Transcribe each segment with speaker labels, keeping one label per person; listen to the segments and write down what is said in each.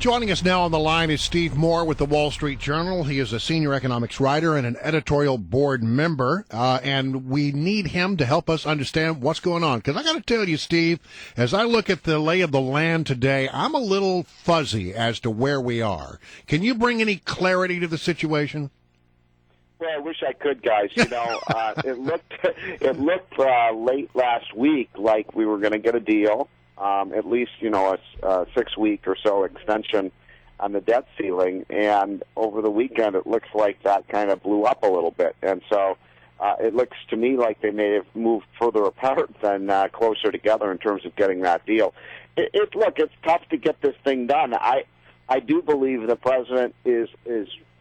Speaker 1: Joining us now on the line is Steve Moore with the Wall Street Journal. He is a senior economics writer and an editorial board member, and we need him to help us understand what's going on. Because I got to tell you, Steve, as I look at the lay of the land today, I'm a little fuzzy as to where we are. Can you bring any clarity to the situation?
Speaker 2: Well, I wish I could, guys. It looked late last week like we were going to get a deal. At least, a 6-week or so extension on the debt ceiling. And over the weekend, it looks like that kind of blew up a little bit. And so it looks to me like they may have moved further apart than closer together in terms of getting that deal. It's tough to get this thing done. I do believe the president is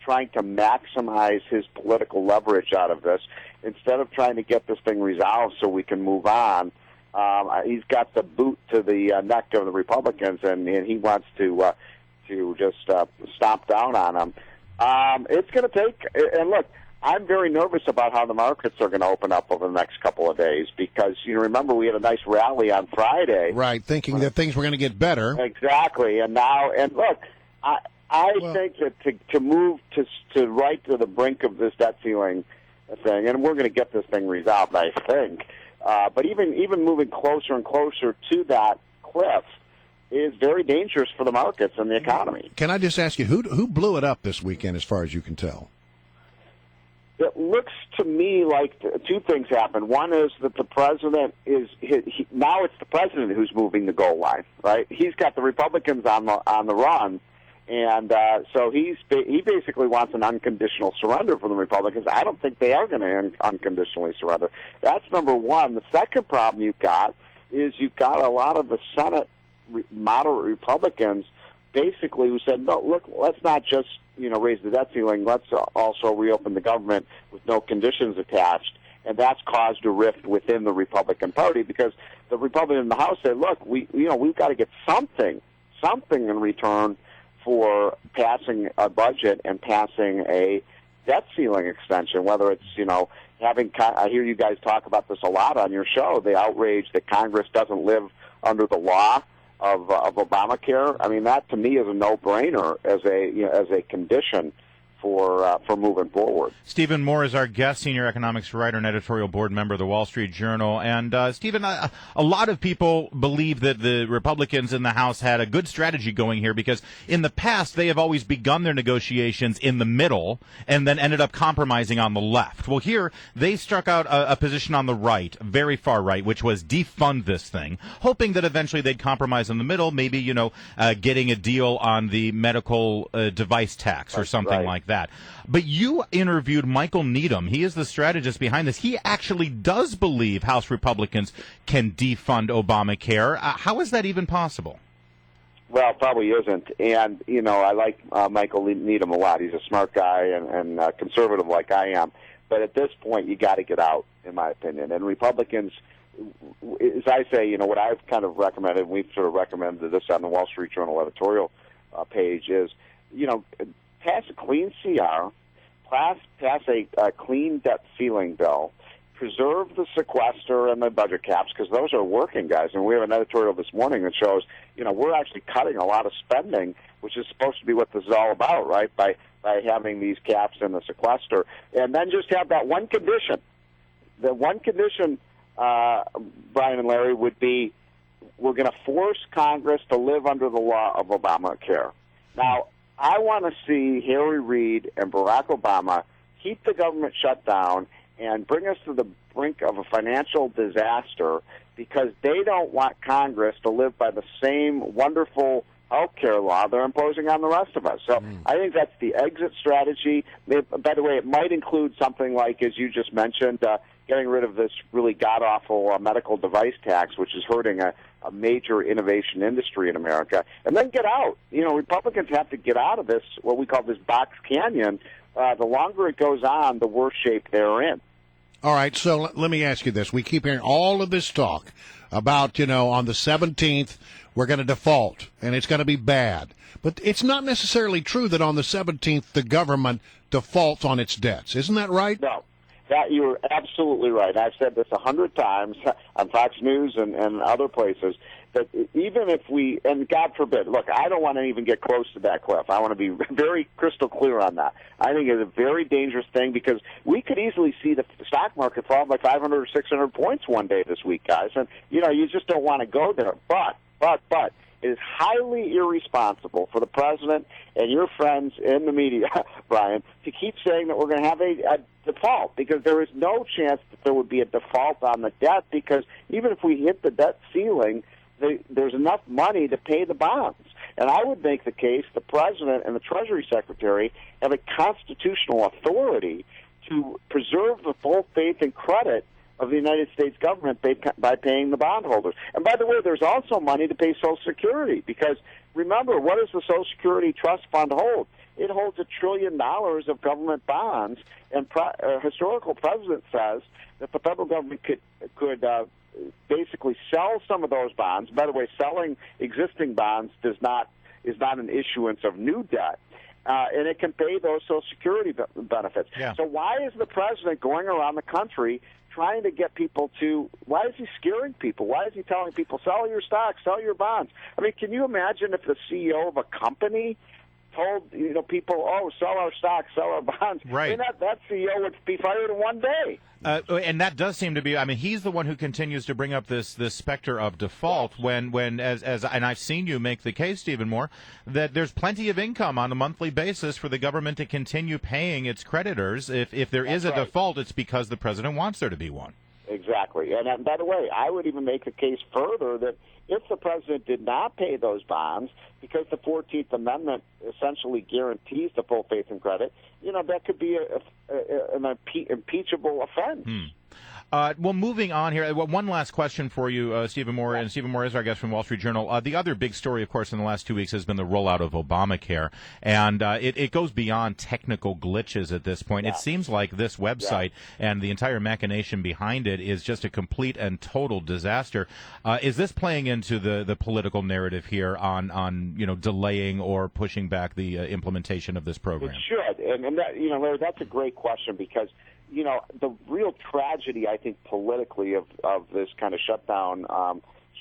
Speaker 2: trying to maximize his political leverage out of this instead of trying to get this thing resolved so we can move on. He's got the boot to the neck of the Republicans, and he wants to just stomp down on them. It's going to take. And look, I'm very nervous about how the markets are going to open up over the next couple of days because remember we had a nice rally on Friday,
Speaker 1: right? Thinking that things were going to get better.
Speaker 2: Exactly, and look, I think that to move to right to the brink of this debt ceiling thing, and we're going to get this thing resolved, I think. But even moving closer and closer to that cliff is very dangerous for the markets and the economy.
Speaker 1: Can I just ask you, who blew it up this weekend as far as you can tell?
Speaker 2: It looks to me like two things happened. One is that the president now it's the president who's moving the goal line, right? He's got the Republicans on the run. And so he basically wants an unconditional surrender from the Republicans. I don't think they are going to unconditionally surrender. That's number one. The second problem you've got is you've got a lot of the Senate moderate Republicans basically who said, no, look, let's not just raise the debt ceiling. Let's also reopen the government with no conditions attached. And that's caused a rift within the Republican Party because the Republicans in the House said, look, we've got to get something in return for passing a budget and passing a debt ceiling extension, whether it's, I hear you guys talk about this a lot on your show, the outrage that Congress doesn't live under the law of Obamacare. I mean, that to me is a no-brainer as a condition for moving forward.
Speaker 3: Stephen Moore is our guest, senior economics writer and editorial board member of the Wall Street Journal. And Stephen, a lot of people believe that the Republicans in the House had a good strategy going here because in the past they have always begun their negotiations in the middle and then ended up compromising on the left. Well, here they struck out a position on the right, very far right, which was defund this thing, hoping that eventually they'd compromise in the middle, maybe, getting a deal on the medical device tax or something like that. But you interviewed Michael Needham. He is the strategist behind this. He actually does believe House Republicans can defund Obamacare. How is that even possible?
Speaker 2: Well, it probably isn't. And, I like Michael Needham a lot. He's a smart guy and conservative like I am. But at this point, you got to get out, in my opinion. And Republicans, as I say, what I've kind of recommended, and we've sort of recommended this on the Wall Street Journal editorial page, is, pass a clean CR, pass a clean debt ceiling bill, preserve the sequester and the budget caps because those are working, guys. And we have an editorial this morning that shows, we're actually cutting a lot of spending, which is supposed to be what this is all about, right, by having these caps and the sequester. And then just have that one condition. The one condition, Brian and Larry, would be we're going to force Congress to live under the law of Obamacare. Now, I want to see Harry Reid and Barack Obama keep the government shut down and bring us to the brink of a financial disaster because they don't want Congress to live by the same wonderful health care law they're imposing on the rest of us. So I think that's the exit strategy. By the way, it might include something like, as you just mentioned, getting rid of this really god-awful medical device tax, which is hurting a major innovation industry in America, and then get out. Republicans have to get out of this, what we call this box canyon. The longer it goes on, the worse shape they're in.
Speaker 1: All right, so let me ask you this. We keep hearing all of this talk about, on the 17th, we're going to default, and it's going to be bad. But it's not necessarily true that on the 17th, the government defaults on its debts. Isn't that right?
Speaker 2: No. That you're absolutely right. I've said this 100 times on Fox News and other places. But even if we, and God forbid, look, I don't want to even get close to that cliff. I want to be very crystal clear on that. I think it's a very dangerous thing because we could easily see the stock market fall by 500 or 600 points one day this week, guys. And, you just don't want to go there. But, it is highly irresponsible for the president and your friends in the media, Brian, to keep saying that we're going to have a default, because there is no chance that there would be a default on the debt, because even if we hit the debt ceiling, there's enough money to pay the bonds. And I would make the case the president and the Treasury Secretary have a constitutional authority to preserve the full faith and credit of the United States government by paying the bondholders. And by the way, there's also money to pay Social Security, because remember, what does the Social Security Trust Fund hold? It holds $1 trillion of government bonds, and a historical precedent says that the federal government could basically sell some of those bonds. By the way, selling existing bonds is not an issuance of new debt. And it can pay those Social Security benefits.
Speaker 3: Yeah.
Speaker 2: So why is the president going around the country trying to get people to, why is he scaring people? Why is he telling people, sell your stocks, sell your bonds? I mean, can you imagine if the CEO of a company told people, oh, sell our stocks, sell our bonds?
Speaker 3: Right.
Speaker 2: I mean, that CEO would be fired in one day.
Speaker 3: And that does seem to be, I mean, he's the one who continues to bring up this specter of default when as and I've seen you make the case, Stephen Moore, that there's plenty of income on a monthly basis for the government to continue paying its creditors. If there is a default, it's because the president wants there to be one.
Speaker 2: Exactly. And by the way, I would even make the case further that if the president did not pay those bonds, because the 14th Amendment essentially guarantees the full faith and credit, that could be an impeachable offense.
Speaker 3: Well, moving on here, one last question for you, Stephen Moore. And Stephen Moore is our guest from Wall Street Journal. The other big story, of course, in the last 2 weeks has been the rollout of Obamacare. And it goes beyond technical glitches at this point. It seems like this website and the entire machination behind it is just a complete and total disaster. Is this playing into the political narrative here on delaying or pushing back the implementation of this program?
Speaker 2: It should. And that, Larry, that's a great question, because the real tragedy, I think, politically of this kind of shutdown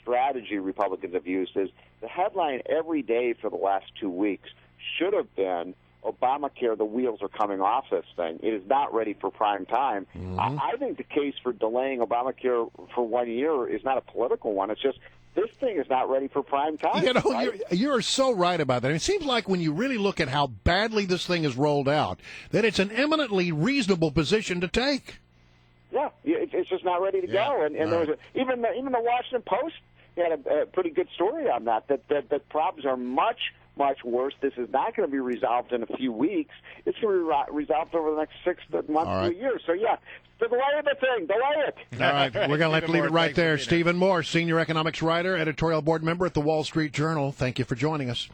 Speaker 2: strategy Republicans have used is the headline every day for the last 2 weeks should have been Obamacare, the wheels are coming off this thing. It is not ready for prime time. I think the case for delaying Obamacare for 1 year is not a political one. It's just this thing is not ready for prime time. Right?
Speaker 1: You're so right about that. It seems like when you really look at how badly this thing is rolled out, that it's an eminently reasonable position to take.
Speaker 2: Yeah, it's just not ready to go. And there was even the Washington Post had a pretty good story on that problems are much worse. This is not going to be resolved in a few weeks. It's going to be resolved over the next 6 months to a year. So, delay the thing. Delay it.
Speaker 1: All right. We're going to leave it right there. Stephen Moore, Senior Economics Writer, Editorial Board Member at the Wall Street Journal. Thank you for joining us.